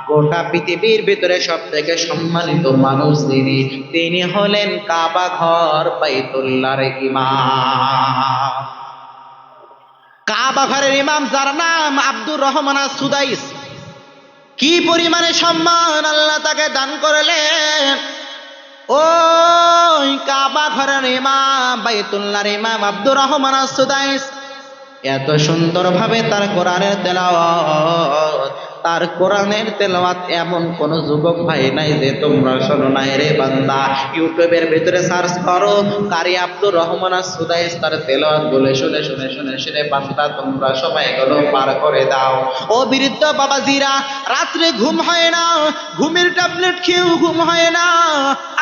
গোটা পৃথিবীর ভিতরে সব থেকে সম্মানিত মানুষ তিনি হলেন কাবা ঘর বাইতুল্লাহর ইমাম। কাবা ঘরের ইমাম যার নাম আব্দুর রহমান সুদাইস, কি পরিমাণে সম্মান আল্লাহ তাকে দান করলেন। ওই কাবা ঘরের ইমাম বাইতুল্লাহর ইমাম আব্দুর রহমান সুদাইস এত সুন্দরভাবে তার কোরআনের তেলাওয়াত, তার কোরআনের তেলাওয়াত এমন কোন যুবক ভাই নাই যে তোমরা শোনো নাই রে বান্দা। ইউটিউবের ভিতরে সার্চ করো কারি আব্দুর রহমান সুদাইস, তার তেলাওয়াত বলে শুনে শুনে শুনে শুনে বান্দা তোমরা সবাই এগুলো পার করে দাও। ও বৃদ্ধ বাবাজিরা, রাত্রে ঘুম হয় না, ঘুমের ট্যাবলেট খেয়েও ঘুম হয় না,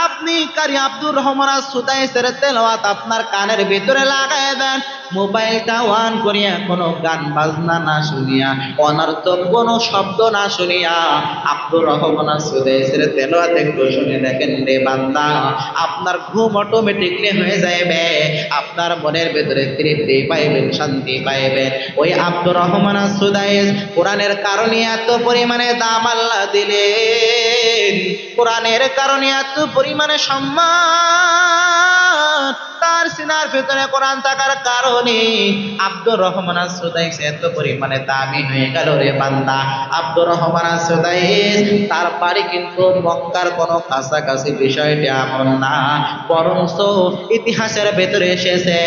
আপনি কারি আব্দুর রহমান সুদাইসের তেলাওয়াত আপনার কানের ভিতরে লাগায় দেন। মোবাইলটা অন করিয়া কোনো গান বাজনা না শুনিয়া, অনর্থক কোনো শব্দ না শুনিয়া আব্দুর রহমান সুদাইসের তেলাওয়াত একটু শুনে দেখেন রে বান্দা, আপনার ঘুম অটোমেটিকলি হয়ে যাবে, আপনার মনের ভিতরে তৃপ্তি পাইবেন, শান্তি পাইবেন। ওই আব্দুর রহমান সুদাইস কোরআনের কারণে এত পরিমাণে দাম আল্লাহ দিলেন, কোরআনের কারণে এত পরিমাণে সম্মান তার সিনার ভিতরে কোরআন থাকার কারণে আব্দুর রহমান সুদাইস এত পরিমাণে দামি হয়ে গেল রে বান্দা। আব্দুর রহমান সুদাইস তার বাড়ি কিন্তু মক্কার কোনো কাছাকাছি বিষয়টি এমন না, বরঞ্চ ইতিহাসের ভেতরে এসেছে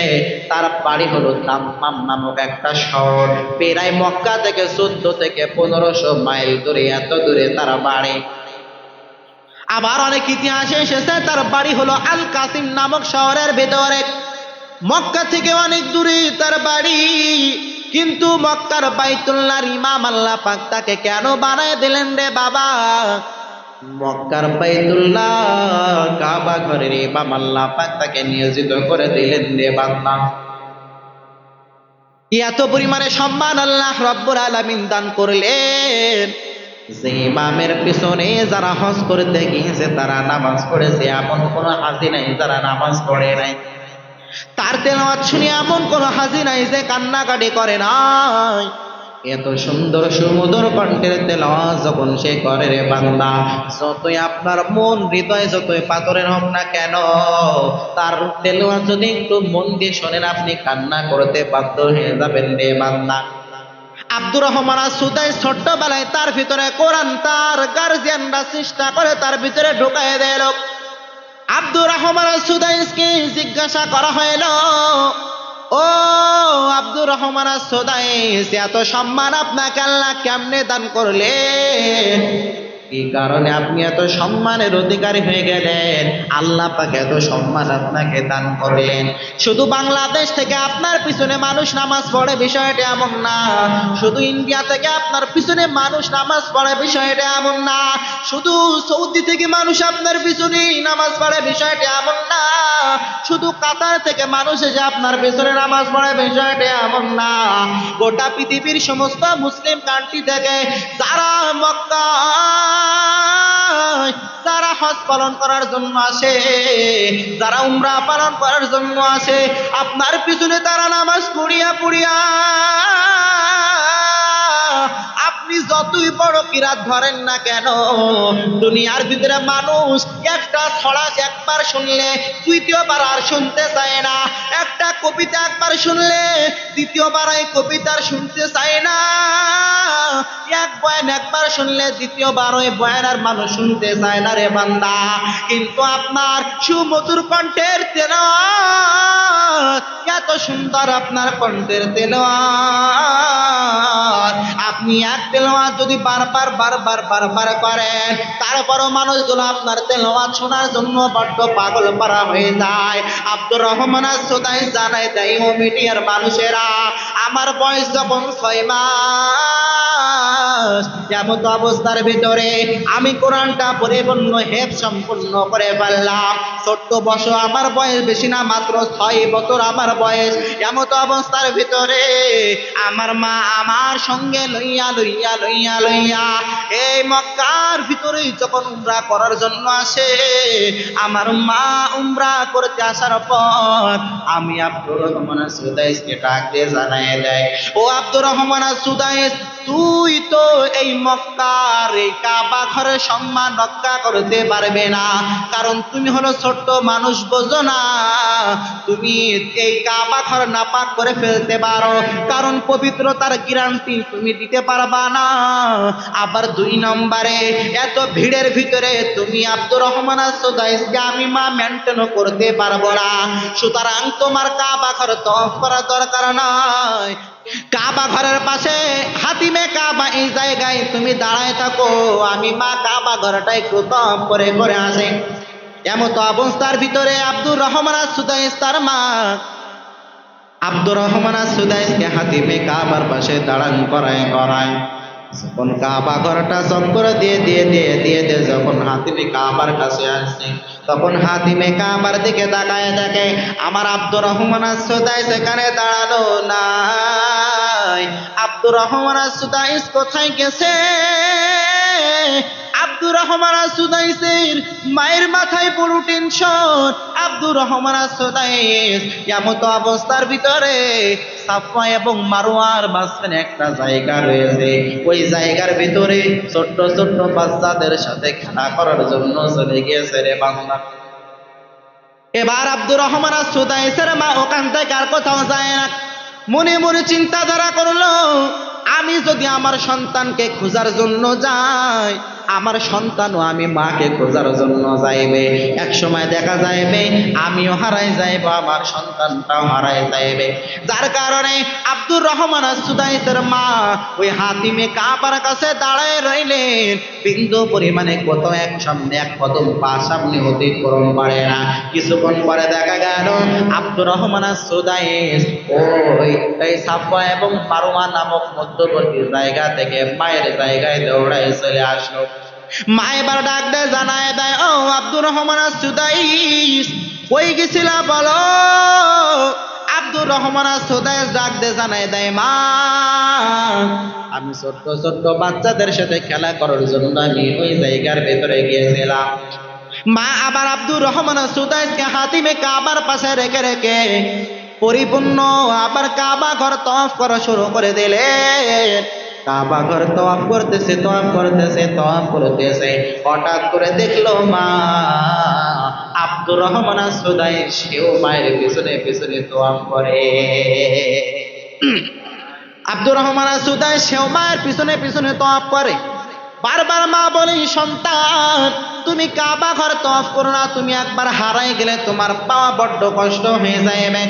তার বাড়ি হলো দাম্মাম নামক একটা শহর, প্রায় মক্কা থেকে 14 থেকে 1500 মাইল দূরে, এত দূরে তার বাড়ি। আবার অনেক ইতিহাসে এসেছে তার বাড়ি হলো আল কাসিম নামক শহরের ভেতরে, মক্কা থেকে অনেক দূরে তার বাড়ি। কিন্তু মক্কার বাইতুল্লাহর ইমাম আল্লাহ পাক তাকে কেন বানায় দিলেন রে বাবা? মক্কার বাইতুল্লাহ কাবা ঘরের ইমাম আল্লাহ পাক তাকে নিয়োজিত করে দিলেন রে বান্দা। এত পরিমাণে সম্মান আল্লাহ রব্বুল আলামিন দান করলেন যে ইমামের পিছনে যারা হজ করতে গিয়েছে তারা নামাজ পড়েছে, এমন কোন হাজি নাই যারা নামাজ পড়ে নাই। তার তেলাওয়াত শুনে এমন কোন হাজি নাই যে কান্নাকাটি করে নাই। এত সুন্দর সুমধুর কণ্ঠের তেলাওয়াত যখন সে করে রে বান্দা, যতই আপনার মন হৃদয় যতই পাথরের হোক না কেন, তার তেলাওয়াত যদি একটু মন দিয়ে শোনেন আপনি কান্না করতে বাধ্য হয়ে যাবেন রে বান্দা। আব্দুর রহমান সুদাইস ছোট্টবেলায় তার ভিতরে কোরআন তার গার্জিয়ানরা চেষ্টা করে তার ভিতরে ঢুকায় দিল। আব্দুর রহমান সুদাইসকে জিজ্ঞাসা করা হইল, ও আব্দুর রহমান সুদাইস, এত সম্মান আপনাকে আল্লাহ কেমনে দান করলেন? কি কারণে আপনি এত সম্মানের অধিকারী হয়ে গেলেন? আল্লাহ পাক এত সম্মান আপনাকে দান করলেন। শুধু বাংলাদেশ থেকে আপনার পিছনে মানুষ নামাজ পড়ে বিষয়টা এমন না, শুধু ইন্ডিয়া থেকে আপনার পিছনে মানুষ নামাজ পড়ে বিষয়টা এমন না, শুধু সৌদি থেকে মানুষ আপনার পিছনে নামাজ পড়ে বিষয়টা এমন না, শুধু কাতার থেকে মানুষ এসে আপনার পিছনে নামাজ পড়ে বিষয়টা এমন না। গোটা পৃথিবীর সমস্ত মুসলিম কান্ট্রি থেকে যারা মক্কা, যারা হজ পালন করার জন্য আসে, যারা উমরা পালন করার জন্য আসে, আপনার পিছনে তারা নামাজ পড়িয়া পড়িয়া আপনি যতই বড় কিরাত ধরেন না কেন, দুনিয়ার ভিতরে মানুষ একটা ছড়া একবার শুনলে দ্বিতীয়বার আর শুনতে চায় না, একটা কবিতা একবার শুনলে দ্বিতীয়বার এই কবিতার শুনতে চায় না, এক বয়ান একবার শুনলে দ্বিতীয়বার ওই বয়ান আর মানুষ শুনতে চায় না রে বান্দা। কিন্তু আপনার সুমধুর কণ্ঠের তেলাওয়াত, এত সুন্দর আপনার কণ্ঠের তেলাওয়াত, আপনি এক তেলাওয়াত যদি বারবার বারবার বারবার করেন, তারপরও মানুষগুলো আপনার তেলাওয়াত শোনার জন্য বড্ড পাগল পারা হয়ে যায়। আব্দুর রহমান সুদাইস জানাই দেয়, ও মিডিয়ার মানুষেরা, আমার বয়স যখন 6 মাস, এমত অবস্থার ভিতরে আমি কোরআনটা পরিপূর্ণ হেফজ সম্পূর্ণ করে ফেললাম। ছোট্ট বছর আমার বয়স, বেশি না, মাত্র 6 বছর আমার বয়স। এমত অবস্থার ভিতরে আমার মা আমার সঙ্গে লইয়া লইয়া লইয়া লইয়া লইয়া এই মক্কার ভিতরে যখন উমরা করার জন্য আসে, আমার মা উমরা করতে আসার পর আমি আব্দুর রহমান সুদাইসকে ডাক দিয়ে জানায় দেয়, ও আব্দুর রহমান সুদাইস, তুই তো এই মক্কার এই কাবা ঘরের সম্মান রক্ষা করতে পারবে না, কারণ তুমি হলো ছোট্ট মানুষ, বোঝো না তুমি এই কাবা ঘর নাপাক করে ফেলতে পারো, কারণ পবিত্রতার গ্যারান্টি তুমি দিতে পারবা না। আবার 2 নম্বরে এত ভিড়ের ভিতরে তুমি আব্দুর রহমান সুদাইসকে আমি মা মেনটেন করতে পারবো না, সুতরাং তোমার কাবা ঘর তওয়াফ করার দরকার নয়। কাবা ঘরের পাশে হাতিমে কাবা এই জায়গায় তুমি দাঁড়ায় থাকো, আমি মা কাবা ঘরটা একটু তওয়াফ করে করে আসি। এমত অবস্থার ভিতরে আব্দুর রহমান সুদাইস তার মা আব্দুর রহমান সুদাইসকে হাতিমে কাবার পাশে দাঁড়ান করায় করায় যখন কাবা ঘরটা চক্কর দিয়ে দিয়ে দিয়ে দিয়ে দিয়ে যখন হাতিমে কাবার কাছে আসছে, তখন হাতিমে কাবার দিকে তাকায় দেখে আমার আব্দুর রহমান সুদাইস এখানে দাঁড়ানো নাই। আব্দুর রহমান সুদাইস কোথায় গেছে? আব্দুর রহমান সুদাইসের মায়ের মাথায় বড় টেনশন। আব্দুর রহমান সুদাইস এমত অবস্থার ভিতরে সাফা এবং মারওয়ার মাঝখানে একটা জায়গা রয়েছে, ওই জায়গার ভিতরে ছোট্ট ছোট্ট বাচ্চাদের সাথে খেলা করার জন্য চলে গিয়েছে রে বান্দা। এবার আব্দুর রহমান সুদাইসের মা ওখান থেকে আর কোথাও যায় না, মনে মনে চিন্তাধারা করলো, আমি যদি আমার সন্তানকে খোঁজার জন্য যাই, আমার সন্তানও আমি মাকে খোঁজার জন্য যাইবে, এক সময় দেখা যাইবে আমিও হারাই যাইব, আমার সন্তানটাও হারাই যাইবে। যার কারণে আব্দুর রহমান সুদাইসের মা ওই হাতিমে কাবার কাছে দাঁড়ায় রইলেন, বিন্দু পরিমাণে কত এক সামনে এক কদম পা সামনে অতিক্রম পারে না। কিছুক্ষণ পরে দেখা গেল আব্দুর রহমান সুদাইস ওই সাফা এবং মারওয়া নামক মধ্যবর্তী জায়গা থেকে মায়ের জায়গায় দৌড়ায় চলে আসলো। মা এবার ডাক দেয়, জানায় দেয়, ও আব্দুর রহমান সুদাইস কই গেছিলা বলো? আব্দুর রহমান সুদাইস ডাক দিয়ে জানায় দেয়, মা আমি ছোট্ট ছোট্ট বাচ্চাদের সাথে খেলা করার জন্য আমি ওই জায়গার ভেতরে গিয়েছিলাম। মা আবার আব্দুর রহমান সুদাইসকে হাতিমে কাবার পাশে রেখে রেখে পরিপূর্ণ আবার কাবা ঘর তওয়াফ করা শুরু করে দিলেন। কাবা ঘর তওয়াফ করতেছে তওয়াফ করতেছে তওয়াফ করতেছে, হঠাৎ করে দেখলো মা আব্দুর রহমান সুদাইস সেও মায়ের পিছনে পিছনে তওয়াফ করে। আব্দুর রহমান সুদাইস সেও মায়ের পিছনে পিছনে তওয়াফ করে। বারবার মা বলে, সন্তান তুমি কাবা ঘর তওয়াফ করো না, তুমি একবার হারাই গেলে তোমার পাওয়া বড্ড কষ্ট হয়ে যাবে।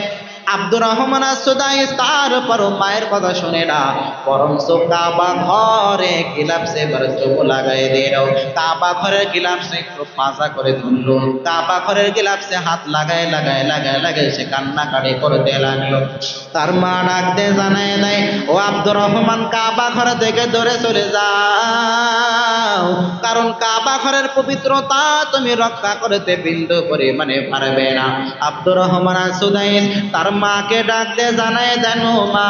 আব্দুর রহমান সুদাইস তারপরও মায়ের কথা শুনে না, বরঞ্চ কাবা ঘরে গিলাফসে এবার চোখ লাগাই দিল, কাবা ঘরের গিলাফসে একটু পাজা করে ধরলো, কাবা ঘরের গিলাফসে হাত লাগায় লাগায় লাগায় লাগায় সে কান্নাকাটি করতে লাগলো। তার মা ডাকতে জানায় দেয়, ও আব্দুর রহমান কাবা ঘর থেকে দূরে চলে যাও, কারণ কাবা ঘরের পবিত্রতা তুমি রক্ষা করতে বিন্দু পরিমাণে পারবে না। আব্দুর রহমান সুদাইস তার মাকে ডাক দিয়ে জানায় দেন, মা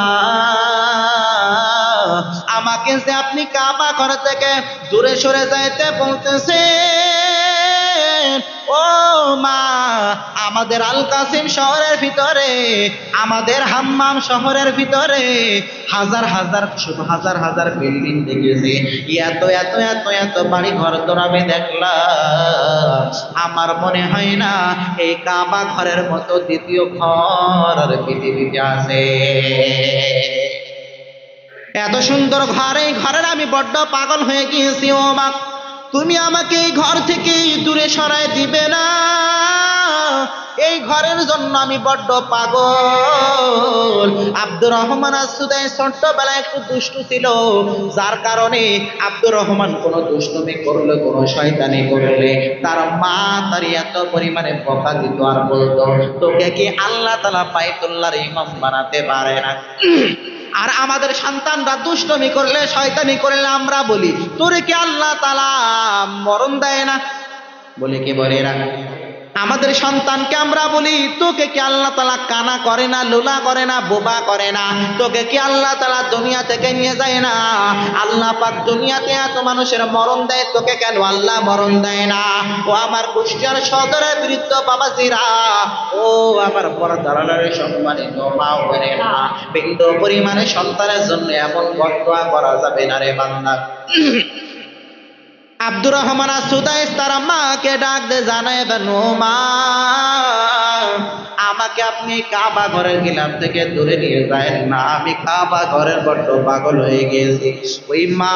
আমাকে যে আপনি কাবা ঘর থেকে দূরে সরে যাইতে বলতেছেন, ও মা আমাদের আল কাসিম শহরের ভিতরে, আমাদের হাম্মাম শহরের ভিতরে হাজার হাজার হাজার হাজার বিল্ডিং দেখেছি, এত এত এত এত বাড়ি ঘর তোর আমি দেখলাম, আমার মনে হয় না এই কাবা ঘরের মতো দ্বিতীয় ঘর আর পৃথিবীতে আছে। এত সুন্দর ঘর, এই ঘরের আমি বড্ড পাগল হয়ে গিয়েছি। ও মা তুমি আমাকে এই ঘর থেকে দূরে সরাই দিবে না, এই ঘরের জন্য আমি বড্ড পাগল। আব্দুর রহমান সুদাইস ছোট্টবেলায় একটু দুষ্টু ছিল, যার কারণে আব্দুর রহমান কোনো দুষ্টুমি করলে কোনো শয়তানি করলে তার মা তার এত পরিমাণে বকা দিত আর বলতো, তোকে কি আল্লাহ তাআলা বাইতুল্লাহর ইমাম বানাতে পারে না? আর আমাদের সন্তানরা দুষ্টমি করলে শয়তানি করলে আমরা বলি, তোরে কি আল্লাহ তাআলা মরণ দেয় না? বলে কি বলে না? আমাদের সন্তানকে আমরা বলি, তোকে কি আল্লাহ তাআলা কানা করে না, লোলা করে না, বোবা করে না? তোকে কি আল্লাহ তাআলা দুনিয়া থেকে নিয়ে যায় না? আল্লাহ পাক দুনিয়াতে এত মানুষের মরণ দেয়, তোকে কেন আল্লাহ মরণ দেয় না? ও আমার কুষ্টিয়ার সদরের বৃদ্ধ বাবাজিরা, ও আমার পর্দার সম্মানিত মা বোনেরা, বিন্দু পরিমাণে সন্তানের জন্য এমন বদদোয়া করা যাবে না রে বান্দা। আব্দুর রহমান সুদাইস তার মাকে ডাক দে, জানায় দেন, ও মা, আমাকে আপনি কাবা ঘরের গিলাফ থেকে দূরে নিয়ে যায় না, আমি কাবা ঘরের বড্ড পাগল হয়ে গিয়েছি। ওই মা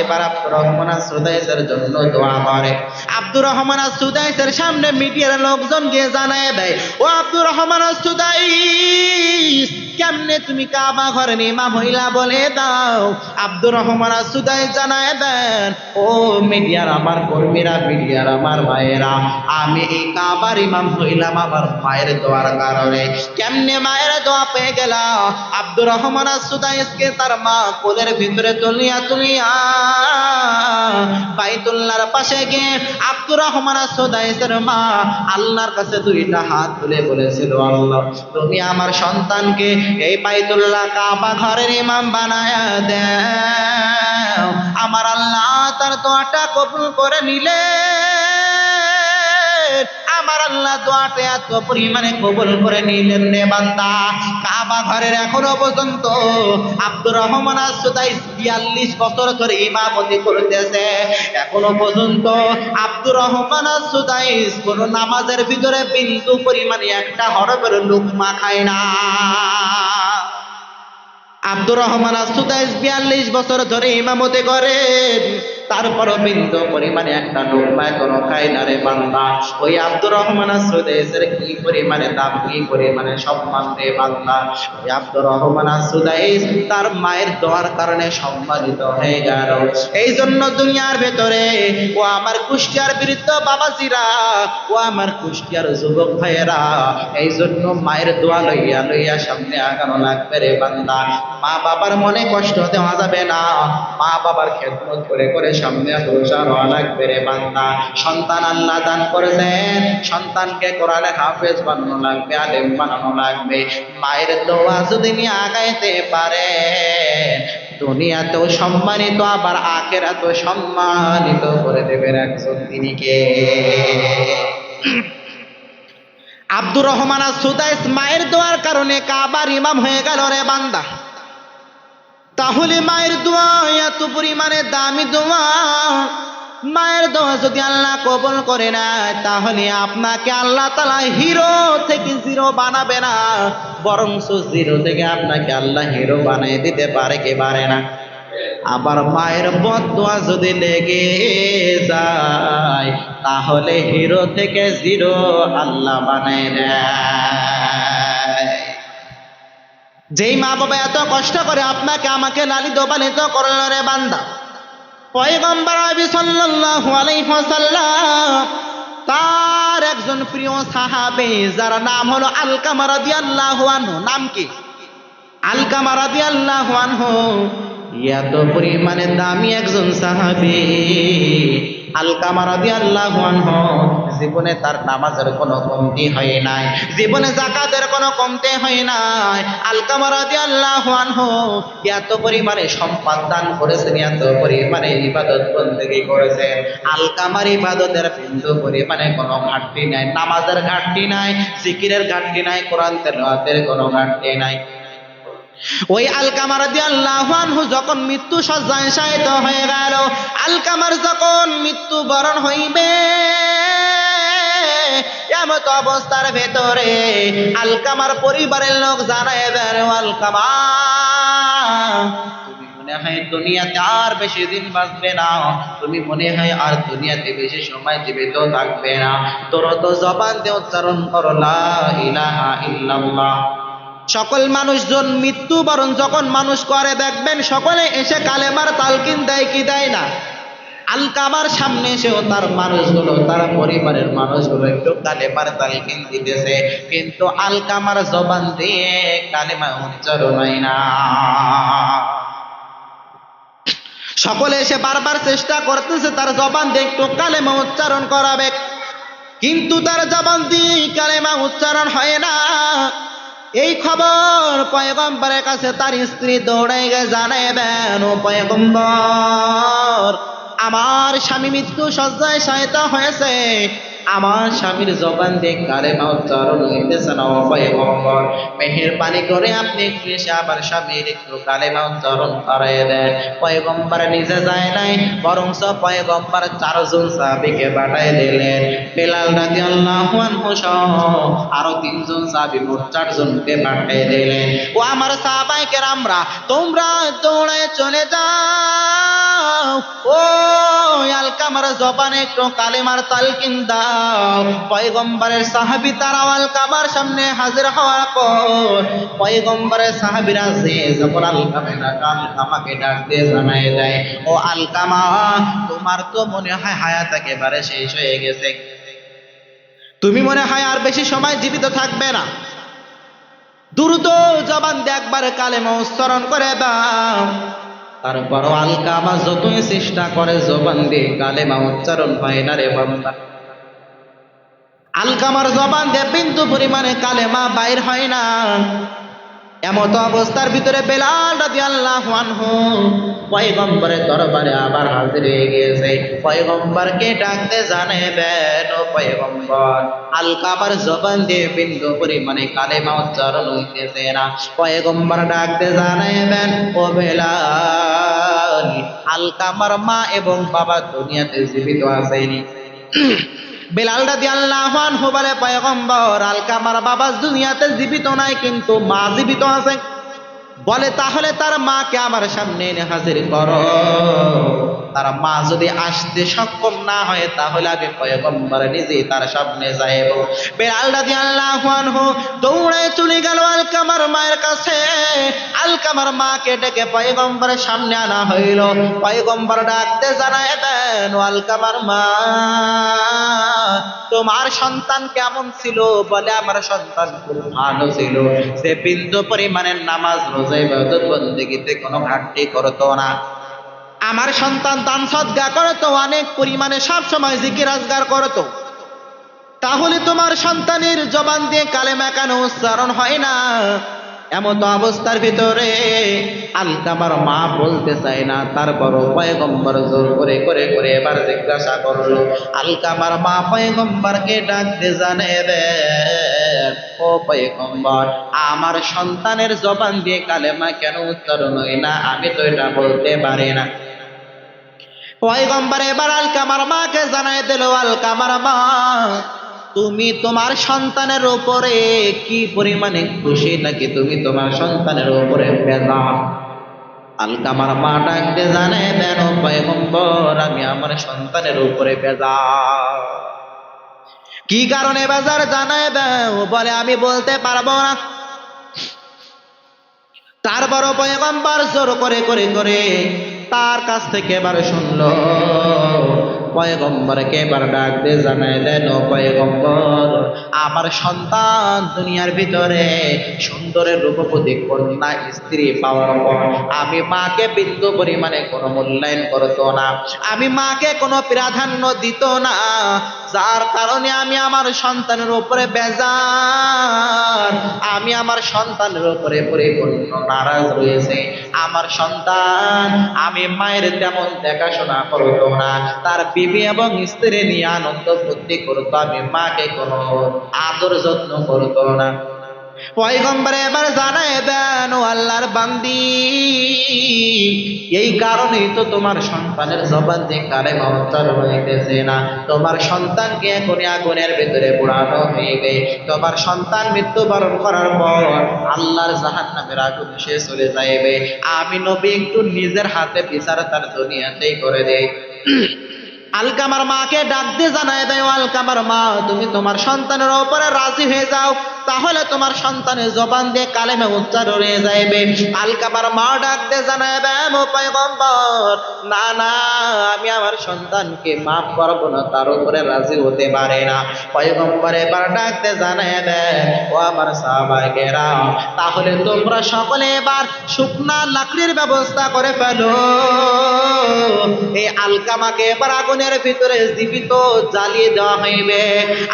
এবার আব্দুর রহমান সুদাইসের জন্য দোয়া করে। আব্দুর রহমান সুদাইসের সামনে মিডিয়ার লোকজন গিয়ে জানায় দেয়, ও আব্দুর রহমান সুদাইস, কেমনে তুমি কাবা ঘরের ইমাম হইলা বলে দাও। আব্দুর রহমান সুদাইস জানায় দেন, ও মিডিয়ার আমার কর্মীরা, মিডিয়ার আমার ভাইয়েরা, আমি এই কাবার ইমাম হইলাম আমার মায়ের দোয়ার কারণে। কেমনে মায়ের দোয়া পেয়ে গেল? আব্দুর রহমান সুদাইসকে তার মা কোলের ভিতরে তুলিয়া তুলিয়া বাইতুল্লাহর পাশে গিয়ে আব্দুর রহমান সুদাইসের মা আল্লাহর কাছে দুইটা হাত তুলে বলেছিল, আল্লাহ, তুমি আমার সন্তানকে এই বাইতুল্লাহ কাবা ঘরের ইমাম বানায়া দাও। আমার আল্লাহ তার দোয়াটা কবুল করে নিলে। আমার আল্লাহ দোয়াটা এত পরিমাণে কবুল করে নিলেন রে বান্দা, কাবা ঘরের এখনো পর্যন্ত আব্দুর রহমান সুদাইস ৪২ বছর ধরে ইমামতি করতেছে। এখনো পর্যন্ত আব্দুর রহমান সুদাইস কোন নামাজের ভিতরে বিন্দু পরিমাণে একটা হরফের লুকমা খায় না। আব্দুর রহমান সুদাইস ৪২ বছর ধরে ইমামতি করেন, তারপরও বিন্দু পরিমাণে একটা লোকমায় কোনো খায় না রে বান্দা। ওই আব্দুর রহমান সুদাইসের কি পরিমাণে দাম, কি পরিমাণে সম্মান রে বান্দা। ওই আব্দুর রহমান সুদাইস তার মায়ের দোয়ার কারণে সম্মানিত হয়ে গেল। এই জন্য দুনিয়ার ভেতরে, ও আমার কুষ্টিয়ার বৃদ্ধ বাবাজিরা, ও আমার কুষ্টিয়ার যুবক ভাইয়েরা, এই জন্য মায়ের দোয়া লইয়া লইয়া সামনে আগানো লাগবে রে বান্দা। মা বাবার মনে কষ্ট দেওয়া যাবে না, মা বাবার খেদমত করে করে সামনে অগ্রসর হওয়া লাগবে রে বান্দা। সন্তান আল্লাহ দান করেছেন, সন্তানকে কোরআনে হাফেজ বানানো লাগবে, আলেম বানানো লাগবে। মায়ের দোয়া যদি নিয়ে আগাইতে পারে, দুনিয়াতেও সম্মানিত আবার আখিরাতেও সম্মানিত করে দেবেন একজন, তিনি কে? আব্দুর রহমান সুদাইস মায়ের দোয়ার কারণে কাবার ইমাম হয়ে গেল রে বান্দা। তাহলে মায়ের দোয়া এত পরিমাণে দামি দোয়া, মায়ের দোয়া যদি আল্লাহ কবুল করে না, তাহলে আপনাকে আল্লাহ তাআলা হিরো থেকে জিরো বানাবে না, বরং জিরো থেকে আপনাকে আল্লাহ হিরো বানিয়ে দিতে পারে কি পারে না? আবার মায়ের বদদোয়া যদি লেগে যায়, তাহলে হিরো থেকে জিরো আল্লাহ বানায় দেয়। যেই মা বাবা এত কষ্ট করে আপনাকে আমাকে লালিত পালিত করল রে বান্দা, পয়গম্বর নবী সাল্লাল্লাহু আলাইহি ওয়াসাল্লাম তার একজন প্রিয় সাহাবী যার নাম হলো আলকামা রাদিয়াল্লাহু আনহু। নাম কি? আলকামা রাদিয়াল্লাহু আনহু। এত পরিমাণে দামি একজন সাহাবী আলকামা রাদিয়াল্লাহু আনহু, জীবনে তার নামাজের কোনো কমতি হয় নাই, জীবনে যাকাতের কোনো কমতি হয় নাই। আলকামা রাদিয়াল্লাহু আনহু এত পরিমাণে সম্পদ দান করেছেন, এত পরিমাণে ইবাদত বন্দেগী করেছেন। আলকামার ইবাদতের বিন্দু পরিমাণে কোনো ঘাটতি নাই, নামাজের ঘাটতি নাই, জিকিরের ঘাটতি নাই, কোরআন তেলাওয়াতের কোনো ঘাটতি নাই। ওই আলকামা রাদিয়াল্লাহু আনহু যখন মৃত্যু শয্যায় শায়িত হয়ে গেল, আলকামার যখন মৃত্যু বরণ হইবে, এমত অবস্থার ভেতরে আলকামার পরিবারের লোক জানায় দেন, আলকামা, তুমি মনে হয় দুনিয়াতে আর বেশি দিন বাঁচবে না, তুমি মনে হয় আর দুনিয়াতে বেশি সময় জীবিত থাকবে না। তোর তো জবান দিয়ে উচ্চারণ করো লা ইলাহা ইল্লাল্লাহ। সকল মানুষজন মৃত্যুবরণ যখন মানুষ করে, দেখবেন সকলে এসে কালেমার তালকিন দেয় কি দেয় না? আলকামার সামনে এসেও তার মানুষগুলো, তার পরিবারের মানুষগুলো একটু কালেমার তালকিন দিতেছে, কিন্তু আলকামার জবান দিয়ে কালেমা উচ্চারণ হয় না। সকলে এসে বারবার চেষ্টা করতেছে তার জবান দিয়ে একটু কালেমা উচ্চারণ করাবে, কিন্তু তার জবান দিয়ে কালেমা উচ্চারণ হয় না। এই খবর পয়গম্বরের কাছে তার স্ত্রী দৌড়ে গিয়ে জানাবেন, ও পয়গম্বর, আমার স্বামী মৃত্যু শয্যায় শায়িত হয়েছে, আমার স্বামীর জবান দিয়ে কালেমা উচ্চারণ হইতেছে না। ও পয়গম্বর, মেহেরবানি করে আপনি একটু এসে আমার স্বামীর একটু কালেমা উচ্চারণ করাই দেন। পয়গম্বর নিজে যায় নাই, বরঞ্চ পয়গম্বর 4 জন সাহাবীকে পাঠায় দিলেন। বেলাল রাদিয়াল্লাহু আনহু সহ আরো 3 জন সাহাবী, মোট 4 জনকে পাঠিয়ে দিলেন। ও আমার সাহাবায়ে কেরামরা, তোমরা দৌড়ে চলে যাও, ও আলকামার জবানে একটু কালেমার তালকিন দাও। পয়গম্বরের সাহাবী তারা আলকামার সামনে হাজির হওয়ার পর পয়গম্বরের সাহাবীরা যে যখন আলকামাকে ডাক দিয়ে জানায় দেয়, ও আলকামা, তোমার তো মনে হয় হায়াত একেবারে শেষ হয়ে গেছে, তুমি মনে হয় আর বেশি সময় জীবিত থাকবে না, দ্রুত জবান দিয়ে একবার কালেমা উচ্চারণ করে দাও। তারপরও আলকামা যতই চেষ্টা করে জবান দিয়ে কালেমা উচ্চারণ হয় না রে বান্দা। আলকামার জবান দিয়ে বিন্দু পরিমাণে কালেমা বাইর হয় না। এমত অবস্থার ভিতরে বেলাল রাদিয়াল্লাহু আনহু পয়গম্বরের দরবারে আবার হাজির হয়ে গিয়েছে। পয়গম্বরকে ডাকতে জানাবেন, ও পয়গম্বর, আলকামার জবান দিয়ে বিন্দু পরিমাণে কালেমা উচ্চারণ হইতেছে না। পয়গম্বর ডাকতে জানাবেন, ও বেলাল, আলকামার মা এবং বাবা দুনিয়াতে জীবিত আছেনি? বেলাল রাদিয়াল্লাহু আনহু বলে, পয়গম্বর, আলকামার বাবা দুনিয়াতে জীবিত নাই, কিন্তু মা জীবিত আছে। বলে, তাহলে তার মাকে আমার সামনে এনে হাজির করো। তার মা যদি আসতে সক্ষম না হয়, তাহলে আমি পয়গম্বর নিজে তার সামনে যাইব। বেলাল রাদিয়াল্লাহু আনহু দৌড়ে চলে গেল আলকামার মায়ের কাছে। আলকামার মাকে ডেকে পয়গম্বরের সামনে আনা হইল। পয়গম্বর ডাকতে জানায় দেন, ও আলকামার মা, তোমার সন্তান কেমন ছিল? বলে, আমার সন্তান খুব ভালো ছিল, সে বিন্দু পরিমাণের নামাজ রোজা ইবাদত বন্দেগীতে কোনো ঘাটতি করতো না। আমার সন্তান দান সদকা করতো, অনেক পরিমাণে সব সময় জিকির আজগার করতো। তাহলে তোমার সন্তানের জবান দিয়ে কালেমা কেন উচ্চারণ হয় না? এমত অবস্থার ভিতরে আলকামার মা বলতে চায় না, তারপরও পয়গম্বর জোর করে করে করে এবার জিজ্ঞাসা করলো। আলকামার মা পয়গম্বরকে ডাকতে জানাবেন, ও পয়গম্বর, আমার সন্তানের জবান দিয়ে কালেমা কেন উচ্চারণ হয় না? আমি তো এটা বলতে পারি না। পয়গম্বর এবার আলকামার মাকে জানাই দিল, আলকামার মা, তুমি তোমার সন্তানের উপরে কি পরিমাণে খুশি, নাকি তুমি তোমার সন্তানের উপরে বেজার? আলকামার মা ডাকতে জানে দেন, ও পয়গম্বর, আমি আমার সন্তানের উপরে বেজার। কি কারণে বেজার জানায় দাও। বলে, আমি বলতে পারবো না। তারপর পয়গম্বর জোর করে করে করে তার কাছ থেকে এবার শুনলো। পয়গম্বরকে এবার ডাক দিয়ে জানায় দেন, ও পয়গম্বর, আমার সন্তান দুনিয়ার ভিতরে সুন্দরের রূপবতী কন্যা স্ত্রী পাওয়ার পর আমি মাকে বিন্দু পরিমাণে কোনো মূল্যায়ন করতো না, আমি মাকে কোনো প্রাধান্য দিত না, যার কারণে আমি আমার সন্তানের উপরে বেজার, আমি আমার সন্তানের উপরে পরিপূর্ণ নারাজ রয়েছে। আমার সন্তান আমি মায়ের তেমন দেখাশোনা করতো না, তার বিবি এবং স্ত্রী নিয়ে আনন্দ ফুর্তি করতো, আমি মাকে কোনো আদর যত্ন করতো না। পয়গম্বর এবার জানায় দেন, ও আল্লাহর বান্দি, এই কারণেই তো তোমার সন্তানের জবান দিয়ে কালেমা উচ্চারণ হইতেছে না। তোমার সন্তানকে এখনই আগুনের ভিতরে পোড়ানো হইবে। তোমার সন্তান মৃত্যুবরণ করার পর আল্লাহর জাহান্নামের আগুন সে চলে যাইবে। আমি নবী একটু নিজের হাতে বিচার তার দুনিয়াতেই করে দেই। আলকামার মাকে ডাক দিয়ে জানায় দেয়, আলকামার মা, তুমি তোমার সন্তানের উপরে রাজি হয়ে যাও, তাহলে তোমার সন্তানের জবান দিয়ে কালেমা উচ্চারণ হয়ে যাইবে। আলকামার মা ডাক দিয়ে জানাবে, ও পয়গম্বর, না না, আমি আমার সন্তানকে মাফ করবো না, তার উপরে রাজি হতে পারে না। পয়গম্বর এবার ডাক দিয়ে জানাবে, ও আমার সাহাবায়েরা, তাহলে তোমরা সকলে এবার শুকনা লাকড়ির ব্যবস্থা করে ফেলো। এই আলকামাকে এবার আগুনের ভিতরে জীবিত জ্বালিয়ে দেওয়া হইবে।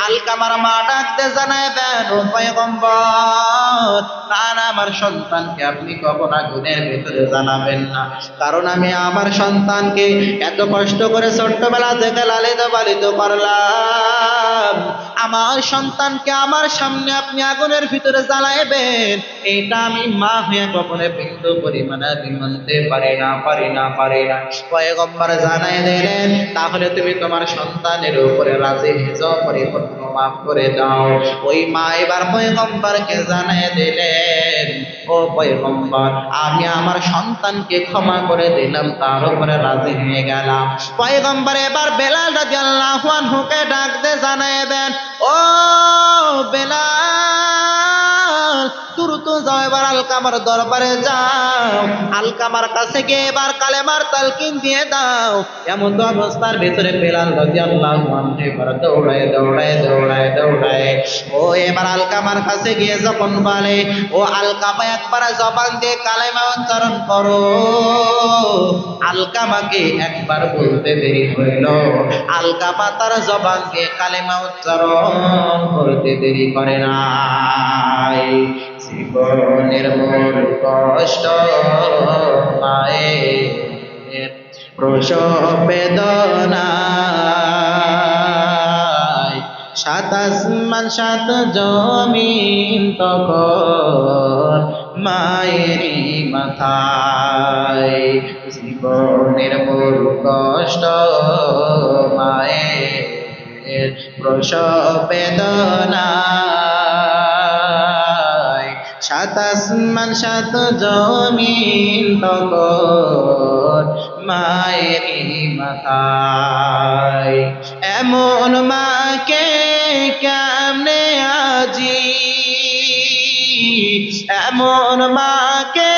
আলকামার মা ডাকতে জানাইবেন, ও পয়গম্বর, না না, আমার সন্তানকে আপনি কখন আগুনের ভিতরে জানাবেন না, কারণ আমি আমার সন্তানকে এত কষ্ট করে ছোট্টবেলা থেকে লালিত পালিত করলাম। আমার সন্তানকে আমার সামনে আপনি আগুনের ভিতরে জ্বালাইবেন, এটা আমি মা হয়ে কখনো বিন্দু পরিমাণে মানতে পারি না। পয়গম্বর জানাই দিলেন, তাহলে তুমি তোমার সন্তানের উপরে রাজি হয়ে পরিপূর্ণ মাফ করে দাও। ওই মা এবার পয়গম্বরকে জানাই দিলেন, ও পয়গম্বর, আমি আমার সন্তানকে ক্ষমা করে দিলাম, তার উপরে রাজি হয়ে গেলাম। পয়গম্বর এবার বেলাল রাদিয়াল্লাহু আনহুকে ডাক দিয়ে জানাইবেন, ও বেলাল, দ্রুত যাও, এবার আলকামার দরবারে যাও, আলকামার কাছে গিয়ে এবার কালেমার তালকিন দিয়ে দাও। এমন তো অবস্থার ভিতরে বেলাল রাদিয়াল্লাহু আনহু এবার দৌড়ায় ও এবার আলকামার কাছে গিয়ে যখন বলে, ও আলকামা, একবার জবান দিয়ে কালেমা উচ্চারণ করো। আলকামাকে একবার বলতে দেরি হইল, আলকামা তার জবান দিয়ে কালেমা উচ্চারণ করতে দেরি করে নাই। জীবনের মূল কষ্ট মায়ের প্রসব বেদনায়, সাত আসমান সাত জমিন তখন মায়েরই মাথায়। জীবনের মূল কষ্ট মায়ের প্রসব বেদনায়, সাত আসমান সাত জমিন তখন মায়েরই মাথায়। এমন মাকে কেমনে আজি, এমন মাকে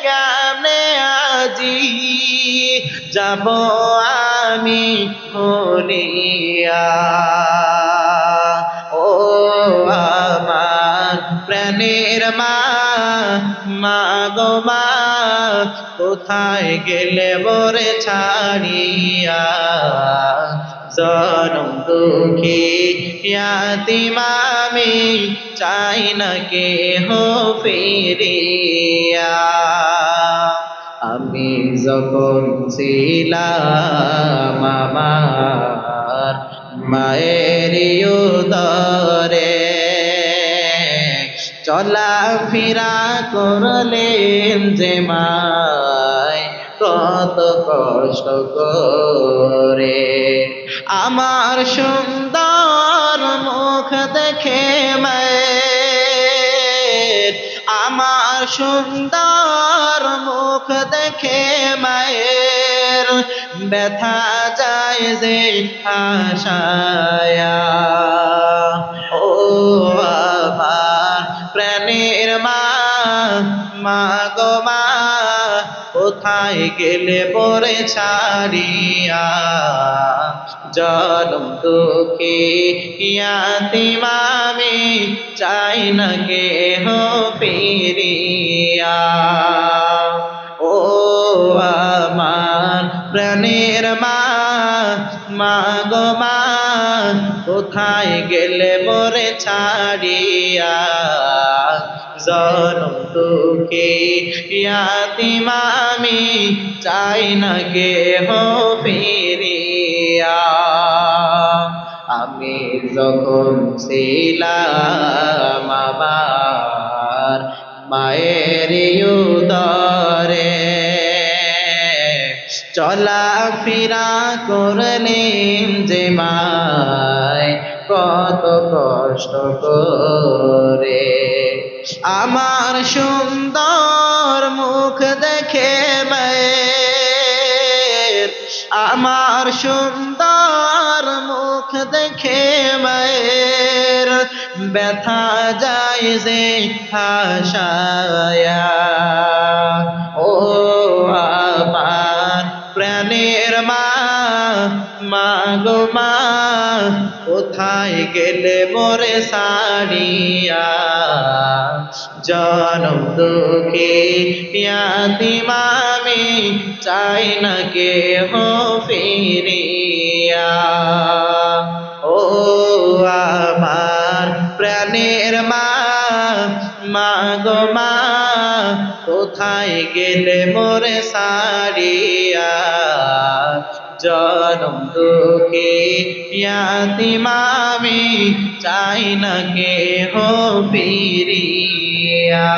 কেমনে আজি যাব আমি ভুলিয়া। ও আমার প্রাণের মা, মা গো মা, কোথায় গেলে মোরে ছাড়িয়া। জনম দুঃখী ইয়াতীম আমি, চাই না কেহ ফিরিয়া। আমি যখন ছিলাম আমার মায়ের উদরে, চলা ফিরা করলেন যে মায় কত কষ্ট করে। আমার সুন্দর মুখ দেখে মায়ের, আমার সুন্দর মুখ দেখে মায়ের ব্যথা যায় যে আশায়া। ও আমার প্রাণের মা, মা গো মা, কোথায় গেলে মোরে ছাড়িয়া। জনম দুঃখী ইয়াতীম আমি, চাই না কেহ ফিরিয়া। ও আমার প্রাণের মা, মা গো মা, কোথায় গেলে মোরে ছাড়িয়া। জনম দুঃখী ইয়াতীম আমি, চাই না কেহ ফিরিয়া। আমি যখন ছিলাম আমার মায়ের উদরে, চলা ফিরা করলেন যে মায় কত কষ্ট করে। আমার সুন্দর মুখ দেখে মায়ের, আমার সুন্দর তোমার মুখ দেখে মায়ের ব্যথা যায় যে হাসায়া। ও আমার প্রাণের মা, মা গো মা, কোথায় গেলে মোরে সারিয়া। জনম দুঃখে ইয়াতিম আমি, চাই না কেহ ফিরিয়া। ও আমার প্রাণের মা, মা গো মা, কোথায় গেলে মোরে সারিয়া। জনম দুঃখে ইয়াতিম আমি, চাই না কেহ ফিরিয়া।